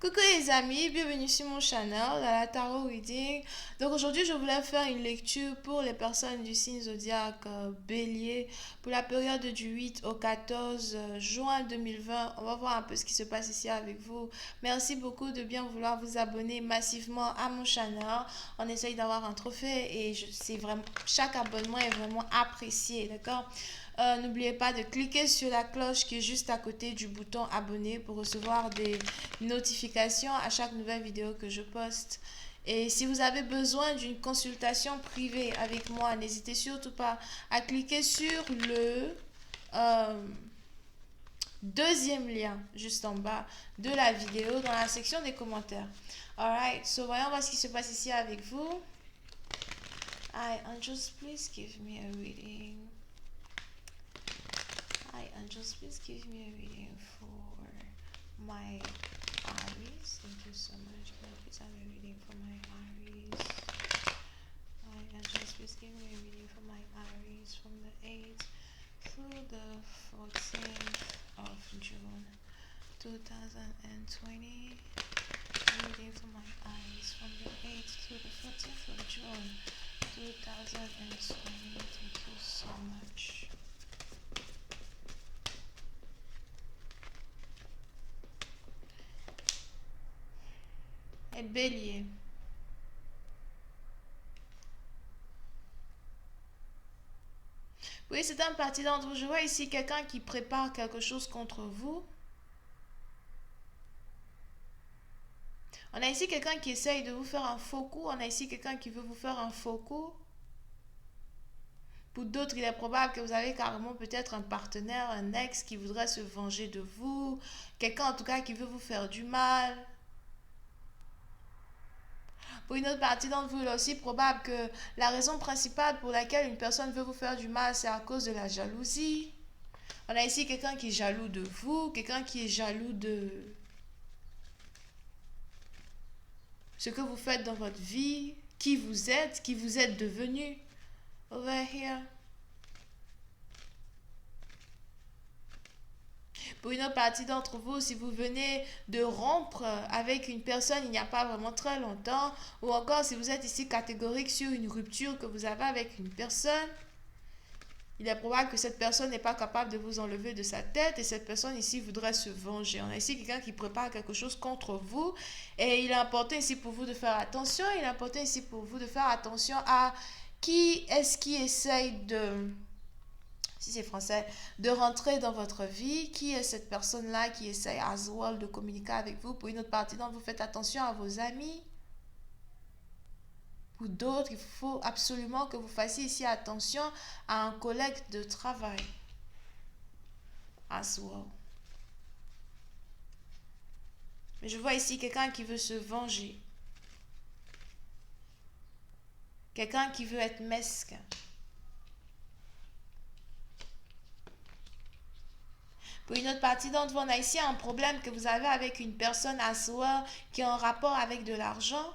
Coucou les amis, bienvenue sur mon channel, à la Tarot Reading. Donc aujourd'hui, je voulais faire une lecture pour les personnes du signe zodiaque Bélier pour la période du 8 au 14 juin 2020. On va voir un peu ce qui se passe ici avec vous. Merci beaucoup de bien vouloir vous abonner massivement à mon channel. On essaye d'avoir un trophée et c'est vraiment, chaque abonnement est vraiment apprécié, d'accord? N'oubliez pas de cliquer sur la cloche qui est juste à côté du bouton abonner pour recevoir des notifications à chaque nouvelle vidéo que je poste. Et si vous avez besoin d'une consultation privée avec moi, n'hésitez surtout pas à cliquer sur le euh, deuxième lien juste en bas de la vidéo dans la section des commentaires. Alright, so voyons voir ce qui se passe ici avec vous. Hi, angels, please give me a reading. Hi, angels, please give me a reading for my Aries. Thank you so much. Can I please have a reading for my Aries? Hi, angels, please give me a reading for my Aries from the 8th through the 14th of June 2020. A reading for my Aries from the 8th through the 14th of June 2020. Thank you so much. Et Bélier. Oui, c'est un parti d'entre vous. Je vois ici quelqu'un qui prépare quelque chose contre vous. On a ici quelqu'un qui essaye de vous faire un faux coup. On a ici quelqu'un qui veut vous faire un faux coup. Pour d'autres, il est probable que vous avez carrément peut-être un partenaire, un ex qui voudrait se venger de vous. Quelqu'un en tout cas qui veut vous faire du mal. Pour une autre partie d'entre vous, il est aussi probable que la raison principale pour laquelle une personne veut vous faire du mal, c'est à cause de la jalousie. On a ici quelqu'un qui est jaloux de vous, quelqu'un qui est jaloux de ce que vous faites dans votre vie, qui vous êtes devenu. Over here. Pour une autre partie d'entre vous, si vous venez de rompre avec une personne il n'y a pas vraiment très longtemps, ou encore si vous êtes ici catégorique sur une rupture que vous avez avec une personne, il est probable que cette personne n'est pas capable de vous enlever de sa tête et cette personne ici voudrait se venger. On a ici quelqu'un qui prépare quelque chose contre vous et il est important ici pour vous de faire attention. Il est important ici pour vous de faire attention à qui est-ce qui essaye de, si c'est français, de rentrer dans votre vie. Qui est cette personne-là qui essaye as well de communiquer avec vous. Pour une autre partie, donc vous faites attention à vos amis. Pour d'autres, il faut absolument que vous fassiez ici attention à un collègue de travail. As well. Mais je vois ici quelqu'un qui veut se venger. Quelqu'un qui veut être mesquin. Pour une autre partie d'entre vous, on a ici un problème que vous avez avec une personne as well qui est en rapport avec de l'argent.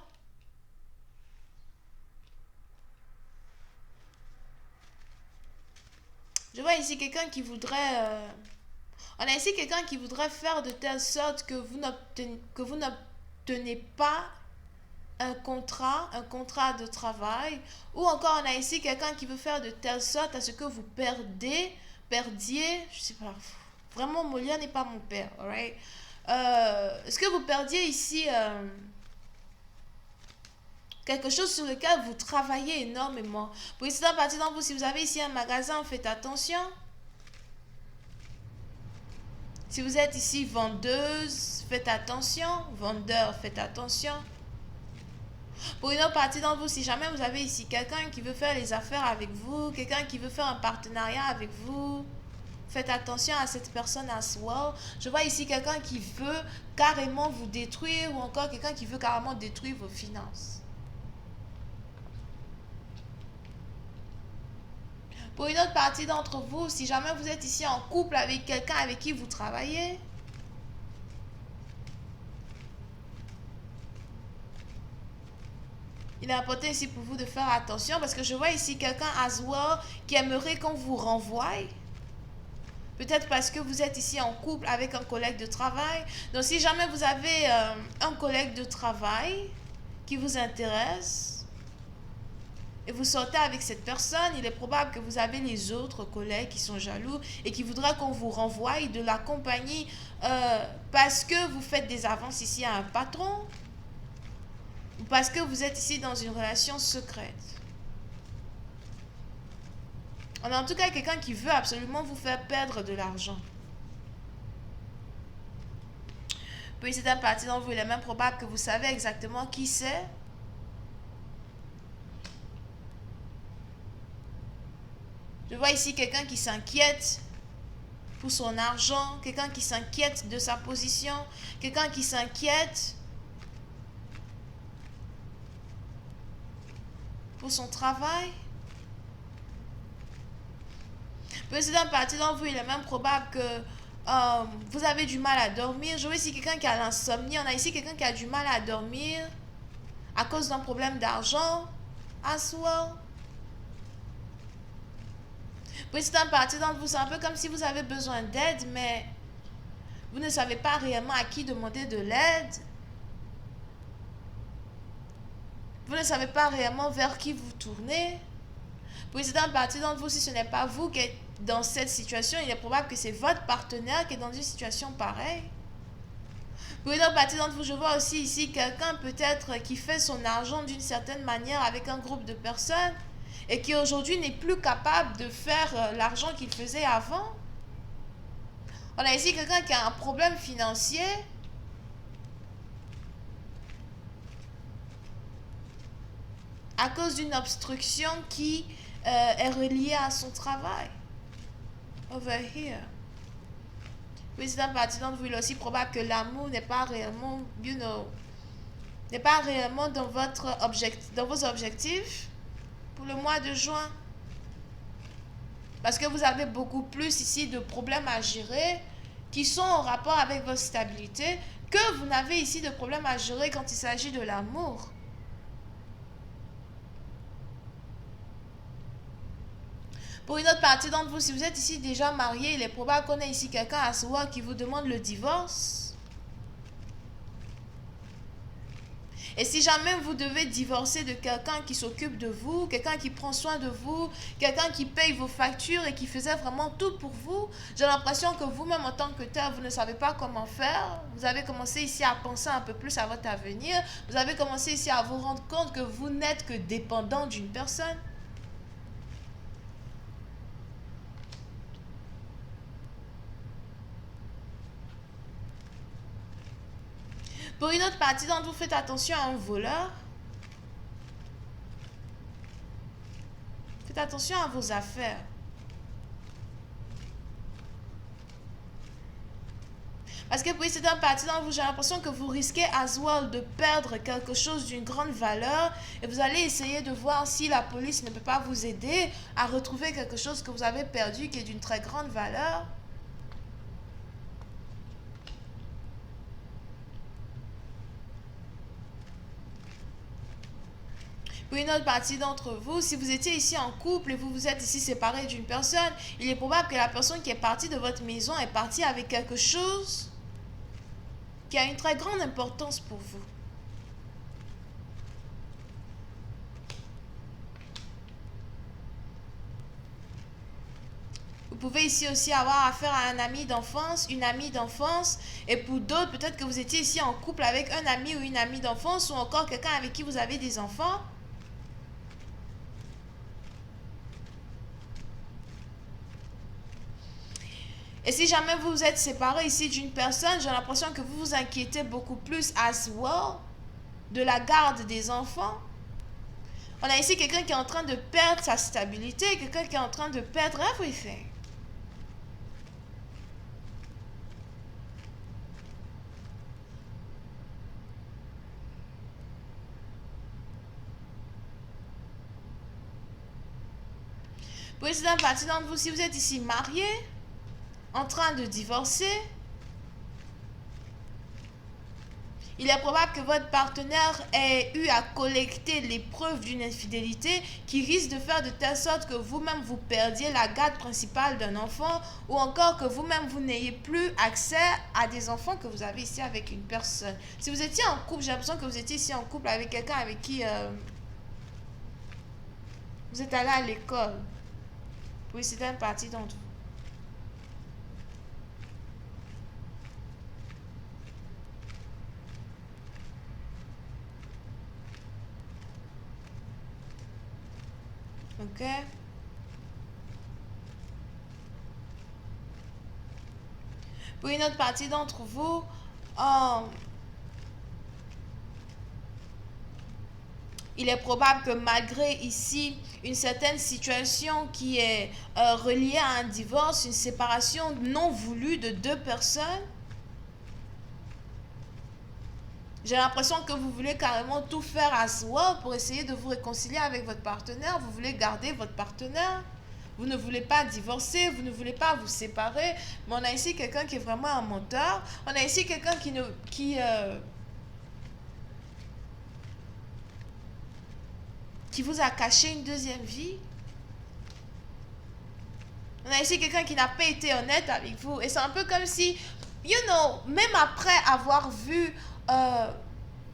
Je vois ici quelqu'un qui voudrait... on a ici quelqu'un qui voudrait faire de telle sorte que vous n'obtenez pas un contrat de travail. Ou encore, on a ici quelqu'un qui veut faire de telle sorte à ce que vous perdiez, je sais pas, vraiment, Molière n'est pas mon père, alright? Est-ce que vous perdiez ici quelque chose sur lequel vous travaillez énormément? Pour ici, dans partie d'entre vous, si vous avez ici un magasin, faites attention. Si vous êtes ici vendeuse, faites attention. Vendeur, faites attention. Pour une autre partie d'entre vous, si jamais vous avez ici quelqu'un qui veut faire les affaires avec vous, quelqu'un qui veut faire un partenariat avec vous, faites attention à cette personne as well. Je vois ici quelqu'un qui veut carrément vous détruire ou encore quelqu'un qui veut carrément détruire vos finances. Pour une autre partie d'entre vous, si jamais vous êtes ici en couple avec quelqu'un avec qui vous travaillez, il est important ici pour vous de faire attention parce que je vois ici quelqu'un as well qui aimerait qu'on vous renvoie. Peut-être parce que vous êtes ici en couple avec un collègue de travail. Donc si jamais vous avez un collègue de travail qui vous intéresse et vous sortez avec cette personne, il est probable que vous avez les autres collègues qui sont jaloux et qui voudraient qu'on vous renvoie de la compagnie parce que vous faites des avances ici à un patron ou parce que vous êtes ici dans une relation secrète. On a en tout cas quelqu'un qui veut absolument vous faire perdre de l'argent. Puis c'est un parti d'entre vous, il est même probable que vous savez exactement qui c'est. Je vois ici quelqu'un qui s'inquiète pour son argent, quelqu'un qui s'inquiète de sa position, quelqu'un qui s'inquiète pour son travail. Président parti d'entre vous, il est même probable que vous avez du mal à dormir. Je vois ici quelqu'un qui a l'insomnie. On a ici quelqu'un qui a du mal à dormir à cause d'un problème d'argent. As well. Président parti d'entre vous, c'est un peu comme si vous avez besoin d'aide, mais vous ne savez pas réellement à qui demander de l'aide. Vous ne savez pas réellement vers qui vous tournez. Président parti d'entre vous, si ce n'est pas vous qui êtes dans cette situation, il est probable que c'est votre partenaire qui est dans une situation pareille. Président parti d'entre vous, je vois aussi ici quelqu'un peut-être qui fait son argent d'une certaine manière avec un groupe de personnes et qui aujourd'hui n'est plus capable de faire l'argent qu'il faisait avant. On a ici quelqu'un qui a un problème financier. À cause d'une obstruction qui est reliée à son travail. Over here. Président parti d'entre vous, il est aussi probable que l'amour n'est pas réellement, n'est pas réellement dans vos objectifs pour le mois de juin. Parce que vous avez beaucoup plus ici de problèmes à gérer qui sont en rapport avec votre stabilité que vous n'avez ici de problèmes à gérer quand il s'agit de l'amour. Pour une autre partie d'entre vous, si vous êtes ici déjà marié, il est probable qu'on ait ici quelqu'un à soi qui vous demande le divorce. Et si jamais vous devez divorcer de quelqu'un qui s'occupe de vous, quelqu'un qui prend soin de vous, quelqu'un qui paye vos factures et qui faisait vraiment tout pour vous, j'ai l'impression que vous-même en tant que tel, vous ne savez pas comment faire. Vous avez commencé ici à penser un peu plus à votre avenir. Vous avez commencé ici à vous rendre compte que vous n'êtes que dépendant d'une personne. Pour une autre partie d'entre vous, faites attention à un voleur. Faites attention à vos affaires. Parce que pour une certaine partie d'entre vous, j'ai l'impression que vous risquez as well de perdre quelque chose d'une grande valeur et vous allez essayer de voir si la police ne peut pas vous aider à retrouver quelque chose que vous avez perdu qui est d'une très grande valeur. Pour une autre partie d'entre vous, si vous étiez ici en couple et vous vous êtes ici séparé d'une personne, il est probable que la personne qui est partie de votre maison est partie avec quelque chose qui a une très grande importance pour vous. Vous pouvez ici aussi avoir affaire à un ami d'enfance, une amie d'enfance, et pour d'autres, peut-être que vous étiez ici en couple avec un ami ou une amie d'enfance ou encore quelqu'un avec qui vous avez des enfants. Et si jamais vous vous êtes séparé ici d'une personne, j'ai l'impression que vous vous inquiétez beaucoup plus as well de la garde des enfants. On a ici quelqu'un qui est en train de perdre sa stabilité, quelqu'un qui est en train de perdre everything. Pour une partie d'entre vous, si vous êtes ici marié, en train de divorcer, Il est probable que votre partenaire ait eu à collecter les preuves d'une infidélité qui risque de faire de telle sorte que vous-même vous perdiez la garde principale d'un enfant ou encore que vous-même vous n'ayez plus accès à des enfants que vous avez ici avec une personne. Si vous étiez en couple, j'ai l'impression que vous étiez ici en couple avec quelqu'un avec qui vous êtes allé à l'école. Oui, c'était une partie d'entre vous. Ok? Pour une autre partie d'entre vous, euh, il est probable que malgré ici une certaine situation qui est reliée à un divorce, une séparation non voulue de deux personnes, j'ai l'impression que vous voulez carrément tout faire à soi pour essayer de vous réconcilier avec votre partenaire. Vous voulez garder votre partenaire. Vous ne voulez pas divorcer, vous ne voulez pas vous séparer. Mais on a ici quelqu'un qui est vraiment un menteur. On a ici quelqu'un qui vous a caché une deuxième vie. On a ici quelqu'un qui n'a pas été honnête avec vous. Et c'est un peu comme si, même après avoir vu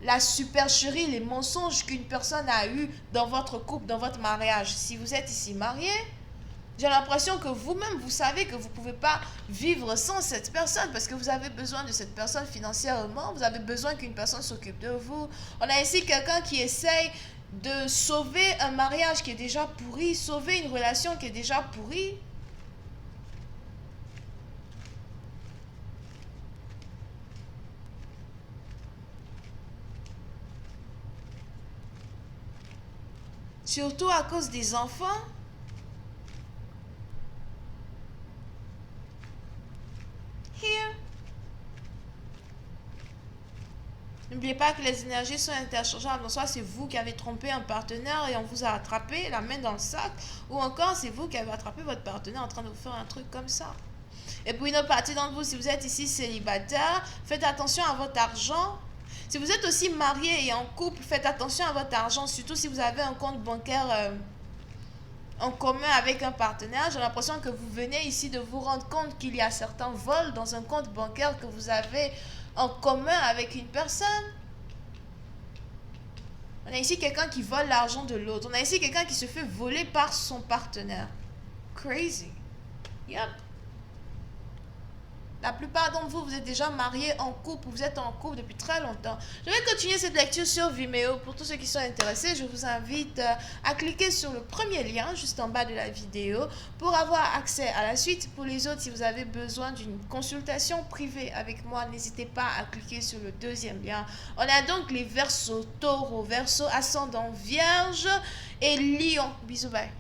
la supercherie, les mensonges qu'une personne a eu dans votre couple, dans votre mariage, si vous êtes ici marié, j'ai l'impression que vous-même, vous savez que vous ne pouvez pas vivre sans cette personne parce que vous avez besoin de cette personne financièrement, vous avez besoin qu'une personne s'occupe de vous. On a ici quelqu'un qui essaye de sauver un mariage qui est déjà pourri, sauver une relation qui est déjà pourrie. Surtout à cause des enfants. Here. N'oubliez pas que les énergies sont interchangeables. Donc, soit c'est vous qui avez trompé un partenaire et on vous a attrapé la main dans le sac, ou encore c'est vous qui avez attrapé votre partenaire en train de vous faire un truc comme ça. Et pour une autre partie d'entre vous, si vous êtes ici célibataire, faites attention à votre argent. Si vous êtes aussi marié et en couple, faites attention à votre argent, surtout si vous avez un compte bancaire en commun avec un partenaire. J'ai l'impression que vous venez ici de vous rendre compte qu'il y a certains vols dans un compte bancaire que vous avez en commun avec une personne. On a ici quelqu'un qui vole l'argent de l'autre. On a ici quelqu'un qui se fait voler par son partenaire. Crazy. Yep. La plupart d'entre vous, vous êtes déjà mariés en couple, vous êtes en couple depuis très longtemps. Je vais continuer cette lecture sur Vimeo. Pour tous ceux qui sont intéressés, je vous invite à cliquer sur le premier lien juste en bas de la vidéo pour avoir accès à la suite. Pour les autres, si vous avez besoin d'une consultation privée avec moi, n'hésitez pas à cliquer sur le deuxième lien. On a donc les Verseaux, Taureau, Verseau, Ascendant, Vierge et Lion. Bisous, bye.